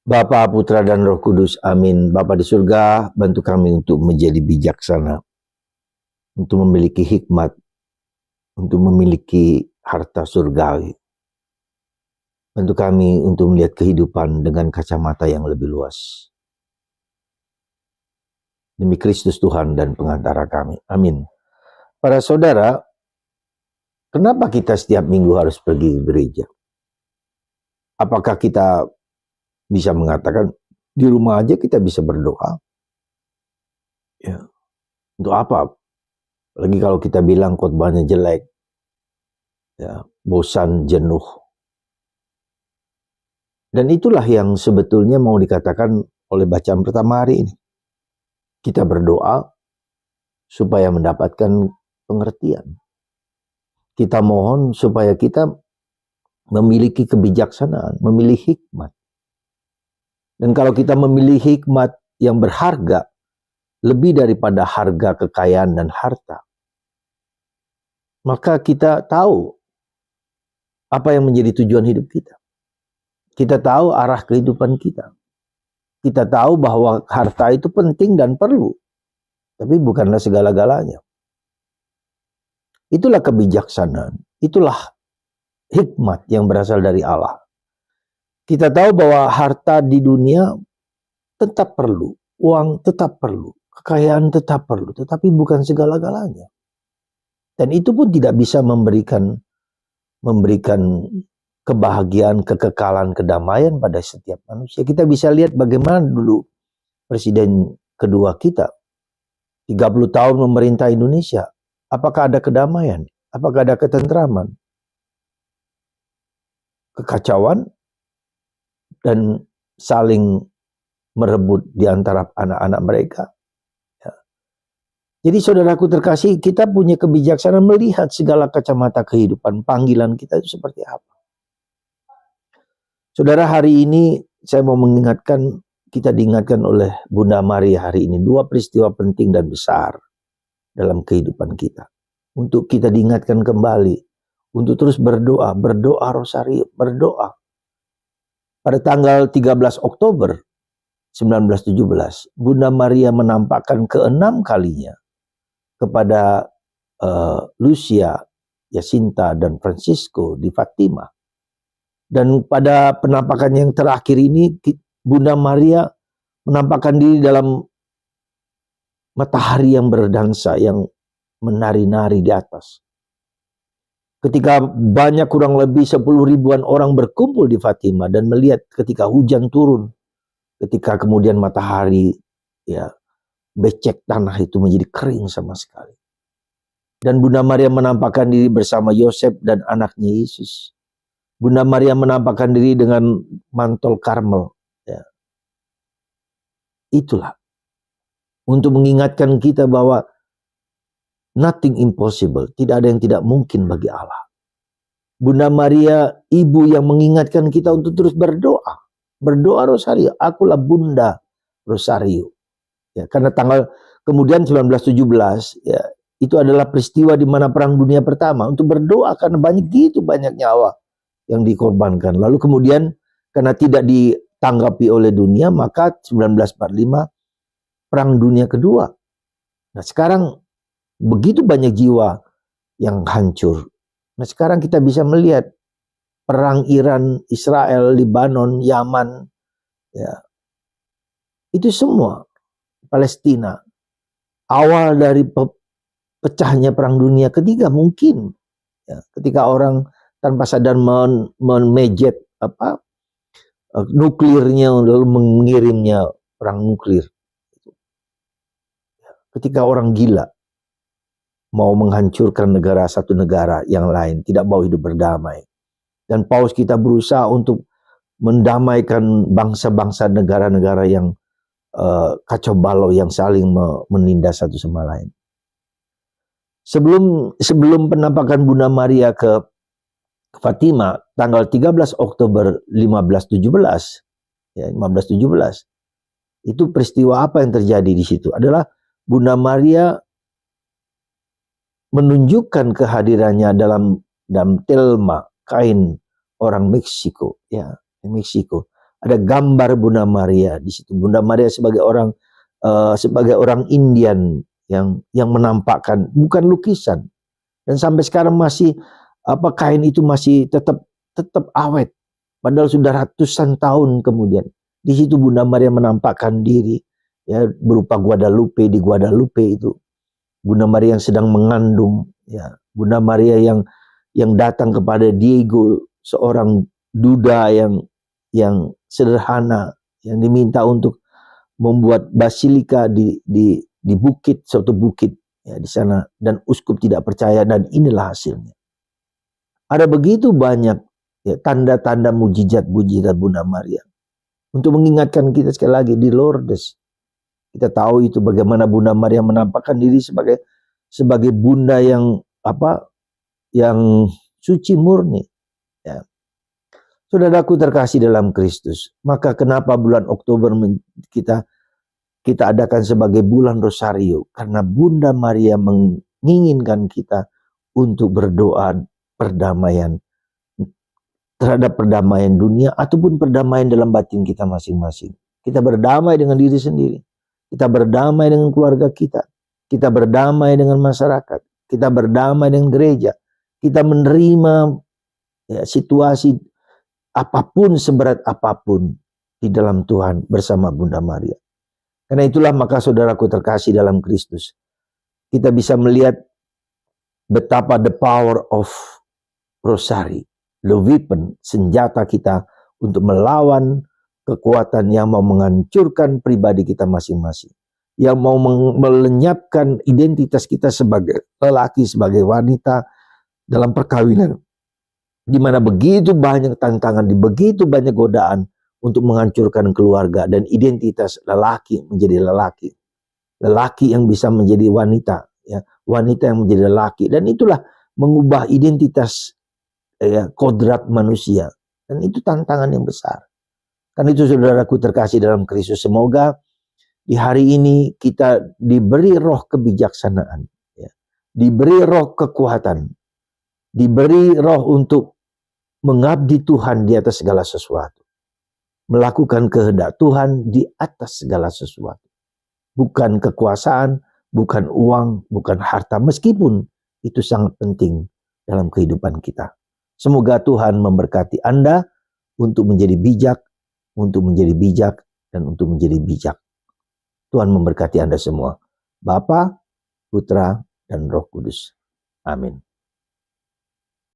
Bapa, Putra, dan Roh Kudus. Amin. Bapa di surga, bantu kami untuk menjadi bijaksana, untuk memiliki hikmat, untuk memiliki harta surgawi. Bantu kami untuk melihat kehidupan dengan kacamata yang lebih luas. Demi Kristus Tuhan dan pengantara kami. Amin. Para saudara, kenapa kita setiap minggu harus pergi ke gereja? Apakah kita bisa mengatakan di rumah aja kita bisa berdoa? Ya. Untuk apa? Lagi kalau kita bilang khotbahnya jelek, ya, bosan, jenuh. Dan itulah yang sebetulnya mau dikatakan oleh bacaan pertama hari ini. Kita berdoa supaya mendapatkan pengertian. Kita mohon supaya kita memiliki kebijaksanaan, memilih hikmat. Dan kalau kita memilih hikmat yang berharga, lebih daripada harga kekayaan dan harta, maka kita tahu apa yang menjadi tujuan hidup kita. Kita tahu arah kehidupan kita. Kita tahu bahwa harta itu penting dan perlu, tapi bukanlah segala-galanya. Itulah kebijaksanaan, itulah hikmat yang berasal dari Allah. Kita tahu bahwa harta di dunia tetap perlu, uang tetap perlu, kekayaan tetap perlu, tetapi bukan segala-galanya. Dan itu pun tidak bisa memberikan kebahagiaan, kekekalan, kedamaian pada setiap manusia. Kita bisa lihat bagaimana dulu presiden kedua kita, 30 tahun memerintah Indonesia. Apakah ada kedamaian? Apakah ada ketentraman? Kekacauan dan saling merebut di antara anak-anak mereka. Ya. Jadi saudaraku terkasih, kita punya kebijaksanaan melihat segala kacamata kehidupan, panggilan kita itu seperti apa. Saudara, hari ini saya mau mengingatkan, kita diingatkan oleh Bunda Maria hari ini, dua peristiwa penting dan besar dalam kehidupan kita. Untuk kita diingatkan kembali, untuk terus berdoa rosario, berdoa. Pada tanggal 13 Oktober 1917, Bunda Maria menampakkan ke-6 kalinya kepada Lucia, Jacinta, dan Francisco di Fatima. Dan pada penampakan yang terakhir ini, Bunda Maria menampakkan diri dalam matahari yang berdansa, yang menari-nari di atas. Ketika banyak kurang lebih 10 ribuan orang berkumpul di Fatima dan melihat ketika hujan turun, ketika kemudian matahari ya becek tanah itu menjadi kering sama sekali. Dan Bunda Maria menampakkan diri bersama Yosef dan anaknya Yesus. Bunda Maria menampakkan diri dengan mantel Karmel. Ya. Itulah untuk mengingatkan kita bahwa nothing impossible, tidak ada yang tidak mungkin bagi Allah. Bunda Maria, ibu yang mengingatkan kita untuk terus berdoa. Berdoa rosario, akulah Bunda Rosario. Ya, karena kemudian 1917 ya, itu adalah peristiwa di mana Perang Dunia Pertama, untuk berdoa karena banyak nyawa yang dikorbankan. Lalu kemudian karena tidak ditanggapi oleh dunia, maka 1945 Perang Dunia Kedua. Nah, sekarang begitu banyak jiwa yang hancur. Nah, sekarang kita bisa melihat perang Iran, Israel, Lebanon, Yaman, ya, itu semua Palestina. Awal dari pecahnya Perang Dunia Ketiga mungkin ya, ketika orang tanpa sadar memejet nuklirnya lalu mengirimnya perang nuklir. Ketika orang gila mau menghancurkan satu negara yang lain, tidak mau hidup berdamai. Dan Paus kita berusaha untuk mendamaikan bangsa-bangsa negara-negara yang kacau balau, yang saling menindas satu sama lain. Sebelum penampakan Bunda Maria ke Fatima tanggal 13 Oktober 1517 ya, 1517 itu peristiwa apa yang terjadi di situ adalah Bunda Maria menunjukkan kehadirannya dalam telma kain orang Meksiko ya, Meksiko. Ada gambar Bunda Maria di situ. Bunda Maria sebagai orang Indian yang menampakkan, bukan lukisan. Dan sampai sekarang masih kain itu masih tetap awet. Padahal sudah ratusan tahun kemudian. Di situ Bunda Maria menampakkan diri, ya, berupa Guadalupe. Di Guadalupe itu Bunda Maria yang sedang mengandung, ya. Bunda Maria yang datang kepada Diego, seorang duda yang sederhana, yang diminta untuk membuat basilika di bukit, suatu bukit, ya, di sana, dan uskup tidak percaya, dan inilah hasilnya. Ada begitu banyak, ya, tanda-tanda mujizat Bunda Maria untuk mengingatkan kita sekali lagi di Lourdes. Kita tahu itu bagaimana Bunda Maria menampakkan diri sebagai bunda yang suci murni, ya. Saudaraku terkasih dalam Kristus, maka kenapa bulan Oktober kita adakan sebagai bulan Rosario? Karena Bunda Maria menginginkan kita untuk berdoa perdamaian, terhadap perdamaian dunia ataupun perdamaian dalam batin kita masing-masing. Kita berdamai dengan diri sendiri, kita berdamai dengan keluarga kita berdamai dengan masyarakat, kita berdamai dengan gereja, kita menerima, ya, situasi apapun, seberat apapun di dalam Tuhan bersama Bunda Maria. Karena itulah maka saudaraku terkasih dalam Kristus, kita bisa melihat betapa the power of Rosary, the weapon, senjata kita untuk melawan kekuatan yang mau menghancurkan pribadi kita masing-masing, yang mau melenyapkan identitas kita sebagai lelaki, sebagai wanita dalam perkawinan, di mana begitu banyak tantangan, begitu banyak godaan untuk menghancurkan keluarga dan identitas lelaki menjadi lelaki yang bisa menjadi wanita, ya, wanita yang menjadi lelaki, dan itulah mengubah identitas, ya, kodrat manusia, dan itu tantangan yang besar. Karena itu saudaraku terkasih dalam Kristus, semoga di hari ini kita diberi roh kebijaksanaan, ya, diberi roh kekuatan, diberi roh untuk mengabdi Tuhan di atas segala sesuatu, melakukan kehendak Tuhan di atas segala sesuatu. Bukan kekuasaan, bukan uang, bukan harta, meskipun itu sangat penting dalam kehidupan kita. Semoga Tuhan memberkati Anda untuk menjadi bijak, dan untuk menjadi bijak. Tuhan memberkati Anda semua. Bapa, Putra, dan Roh Kudus. Amin.